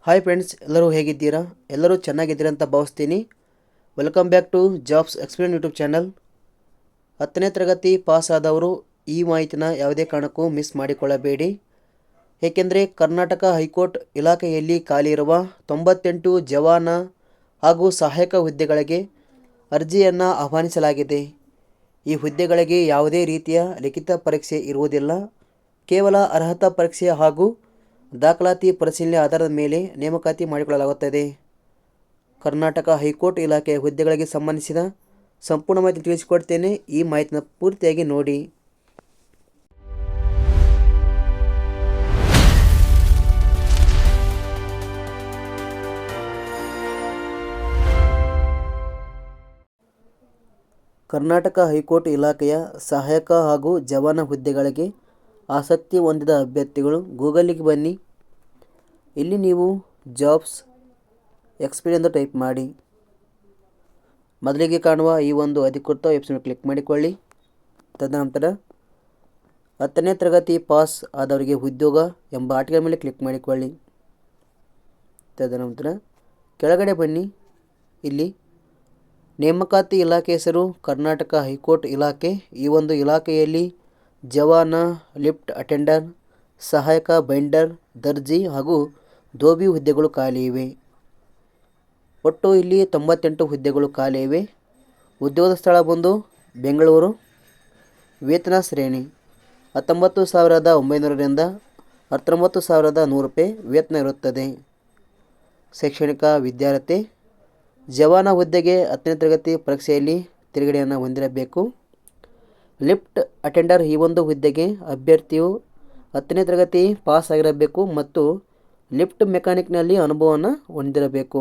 Hi friends, ಎಲ್ಲರೂ ಹೇಗಿದ್ದೀರಾ? ಎಲ್ಲರೂ ಚೆನ್ನಾಗಿದ್ದೀರಾ ಅಂತ ಭಾವಿಸ್ತೀನಿ. Welcome back to jobs explain YouTube channel. 10ನೇ ತರಗತಿ ಪಾಸ್ ಆದವರು ಈ ಮಾಹಿತಿನ ಯಾವುದೇ ಕಾರಣಕ್ಕೂ ಮಿಸ್ ಮಾಡಿಕೊಳ್ಳಬೇಡಿ. ಏಕೆಂದರೆ ಕರ್ನಾಟಕ ಹೈಕೋರ್ಟ್ ಇಲಾಖೆಯಲ್ಲಿ ಖಾಲಿ ಇರುವ 98 ಜವಾನ ಹಾಗೂ ಸಹಾಯಕ ಹುದ್ದೆಗಳಿಗೆ ಅರ್ಜಿಯನ್ನು ಆಹ್ವಾನಿಸಲಾಗಿದೆ. ಈ ಹುದ್ದೆಗಳಿಗೆ ಯಾವುದೇ ರೀತಿಯ ಲಿಖಿತ ಪರೀಕ್ಷೆ ಇರುವುದಿಲ್ಲ. ಕೇವಲ ಅರ್ಹತಾ ಪರೀಕ್ಷೆ ಹಾಗೂ ದಾಖಲಾತಿ ಪರಿಶೀಲನೆ ಆಧಾರದ ಮೇಲೆ ನೇಮಕಾತಿ ಮಾಡಿಕೊಳ್ಳಲಾಗುತ್ತದೆ. ಕರ್ನಾಟಕ ಹೈಕೋರ್ಟ್ ಇಲಾಖೆಯ ಹುದ್ದೆಗಳಿಗೆ ಸಂಬಂಧಿಸಿದ ಸಂಪೂರ್ಣ ಮಾಹಿತಿ ತಿಳಿಸಿಕೊಡ್ತೇನೆ. ಈ ಮಾಹಿತಿನ ಪೂರ್ತಿಯಾಗಿ ನೋಡಿ. ಕರ್ನಾಟಕ ಹೈಕೋರ್ಟ್ ಇಲಾಖೆಯ ಸಹಾಯಕ ಹಾಗೂ ಜವಾನ ಹುದ್ದೆಗಳಿಗೆ ಆಸಕ್ತಿ ಹೊಂದಿದ ಅಭ್ಯರ್ಥಿಗಳು ಗೂಗಲಿಗೆ ಬನ್ನಿ. ಇಲ್ಲಿ ನೀವು ಜಾಬ್ಸ್ ಎಕ್ಸ್ಪ್ಲೇನ್ ಎಂದು ಟೈಪ್ ಮಾಡಿ. ಮೊದಲಿಗೆ ಕಾಣುವ ಈ ಒಂದು ಅಧಿಕೃತ ವೆಬ್ಸೈಟ್ ಕ್ಲಿಕ್ ಮಾಡಿಕೊಳ್ಳಿ. ತದನಂತರ 10ನೇ ತರಗತಿ ಪಾಸ್ ಆದವರಿಗೆ ಉದ್ಯೋಗ ಎಂಬ ಆರ್ಟಿಕಲ್ ಮೇಲೆ ಕ್ಲಿಕ್ ಮಾಡಿಕೊಳ್ಳಿ. ತದನಂತರ ಕೆಳಗಡೆ ಬನ್ನಿ. ಇಲ್ಲಿ ನೇಮಕಾತಿ ಇಲಾಖೆ ಹೆಸರು ಕರ್ನಾಟಕ ಹೈಕೋರ್ಟ್ ಇಲಾಖೆ. ಈ ಒಂದು ಇಲಾಖೆಯಲ್ಲಿ ಜವಾನ, ಲಿಫ್ಟ್ ಅಟೆಂಡರ್, ಸಹಾಯಕ ಬೈಂಡರ್, ದರ್ಜಿ ಹಾಗೂ ದೋಬಿ ಹುದ್ದೆಗಳು ಖಾಲಿ ಇವೆ. ಒಟ್ಟು ಇಲ್ಲಿ 98 ಹುದ್ದೆಗಳು ಖಾಲಿ ಇವೆ. ಉದ್ಯೋಗದ ಸ್ಥಳ ಬಂದು ಬೆಂಗಳೂರು. ವೇತನ ಶ್ರೇಣಿ 19,900ರಿಂದ 19,100 ರೂಪಾಯಿ ವೇತನ ಇರುತ್ತದೆ. ಶೈಕ್ಷಣಿಕ ವಿದ್ಯಾರ್ಹತೆ ಜವಾನ ಹುದ್ದೆಗೆ 10ನೇ ತರಗತಿ ಪರೀಕ್ಷೆಯಲ್ಲಿ ತೇರ್ಗಡೆಯನ್ನು ಹೊಂದಿರಬೇಕು. ಲಿಫ್ಟ್ ಅಟೆಂಡರ್ ಈ ಒಂದು ಹುದ್ದೆಗೆ ಅಭ್ಯರ್ಥಿಯು 10ನೇ ತರಗತಿ ಪಾಸ್ ಆಗಿರಬೇಕು ಮತ್ತು ಲಿಫ್ಟ್ ಮೆಕ್ಯಾನಿಕ್ನಲ್ಲಿ ಅನುಭವವನ್ನು ಹೊಂದಿರಬೇಕು.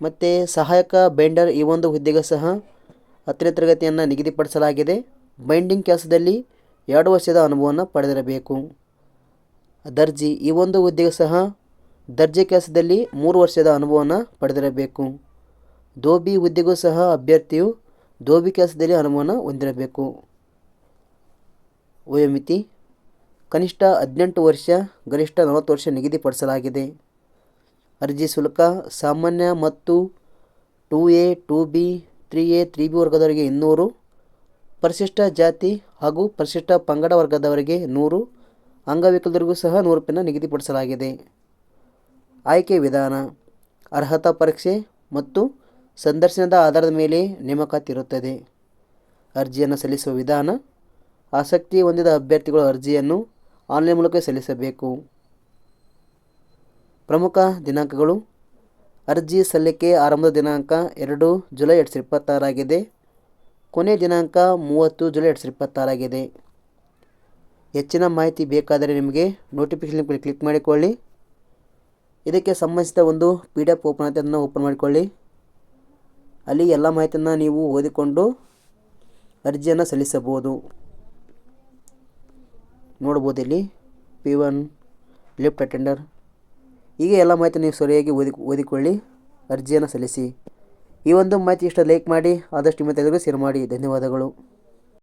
ಮತ್ತು ಸಹಾಯಕ ಬೈಂಡರ್ ಈ ಒಂದು ಹುದ್ದೆಗೆ ಸಹ 10ನೇ ತರಗತಿಯನ್ನು ನಿಗದಿಪಡಿಸಲಾಗಿದೆ. ಬೈಂಡಿಂಗ್ ಕೆಲಸದಲ್ಲಿ 2 ವರ್ಷದ ಅನುಭವವನ್ನು ಪಡೆದಿರಬೇಕು. ದರ್ಜಿ ಈ ಒಂದು ಹುದ್ದೆಗೆ ಸಹ ದರ್ಜೆ ಕೆಲಸದಲ್ಲಿ 3 ವರ್ಷದ ಅನುಭವವನ್ನು ಪಡೆದಿರಬೇಕು. ದೋಬಿ ಹುದ್ದೆಗೂ ಸಹ ಅಭ್ಯರ್ಥಿಯು ದೋಬಿ ಕೆಲಸದಲ್ಲಿ ಅನುಭವವನ್ನು ಹೊಂದಿರಬೇಕು. ವಯೋಮಿತಿ ಕನಿಷ್ಠ 18 ವರ್ಷ, ಗರಿಷ್ಠ 40 ವರ್ಷ ನಿಗದಿಪಡಿಸಲಾಗಿದೆ. ಅರ್ಜಿ ಶುಲ್ಕ ಸಾಮಾನ್ಯ ಮತ್ತು 2A, 2B, 3A, 3B ವರ್ಗದವರಿಗೆ 200, ಪರಿಶಿಷ್ಟ ಜಾತಿ ಹಾಗೂ ಪರಿಶಿಷ್ಟ ಪಂಗಡ ವರ್ಗದವರಿಗೆ 100, ಅಂಗವಿಕಲರಿಗೂ ಸಹ 100 ರೂಪಾಯಿನ ನಿಗದಿಪಡಿಸಲಾಗಿದೆ. ಆಯ್ಕೆ ವಿಧಾನ ಅರ್ಹತಾ ಪರೀಕ್ಷೆ ಮತ್ತು ಸಂದರ್ಶನದ ಆಧಾರದ ಮೇಲೆ ನೇಮಕಾತಿ ಇರುತ್ತದೆ. ಅರ್ಜಿಯನ್ನು ಸಲ್ಲಿಸುವ ವಿಧಾನ ಆಸಕ್ತಿ ಹೊಂದಿದ ಅಭ್ಯರ್ಥಿಗಳು ಅರ್ಜಿಯನ್ನು ಆನ್ಲೈನ್ ಮೂಲಕ ಸಲ್ಲಿಸಬೇಕು. ಪ್ರಮುಖ ದಿನಾಂಕಗಳು ಅರ್ಜಿ ಸಲ್ಲಿಕೆ ಆರಂಭದ ದಿನಾಂಕ 2 ಜುಲೈ 2026 ಆಗಿದೆ. ಕೊನೆಯ ದಿನಾಂಕ 30 ಜುಲೈ 2026 ಆಗಿದೆ. ಹೆಚ್ಚಿನ ಮಾಹಿತಿ ಬೇಕಾದರೆ ನಿಮಗೆ ನೋಟಿಫಿಕೇಶನ್ ಕ್ಲಿಕ್ ಮಾಡಿಕೊಳ್ಳಿ. ಇದಕ್ಕೆ ಸಂಬಂಧಿಸಿದ ಒಂದು PDF ಓಪನ್ ಆಗುತ್ತೆ, ಅದನ್ನು ಓಪನ್ ಮಾಡಿಕೊಳ್ಳಿ. ಅಲ್ಲಿ ಎಲ್ಲ ಮಾಹಿತಿಯನ್ನು ನೀವು ಓದಿಕೊಂಡು ಅರ್ಜಿಯನ್ನು ಸಲ್ಲಿಸಬಹುದು. ನೋಡ್ಬೋದು ಇಲ್ಲಿ P1 ಲಿಫ್ಟ್ ಅಟೆಂಡರ್, ಹೀಗೆ ಎಲ್ಲ ಮಾಹಿತಿ ನೀವು ಸರಿಯಾಗಿ ಓದಿಕೊಳ್ಳಿ, ಅರ್ಜಿಯನ್ನು ಸಲ್ಲಿಸಿ. ಈ ಒಂದು ಮಾಹಿತಿ ಇಷ್ಟ ಲೈಕ್ ಮಾಡಿ, ಆದಷ್ಟು ನಿಮ್ಮ ಶೇರ್ ಮಾಡಿ. ಧನ್ಯವಾದಗಳು.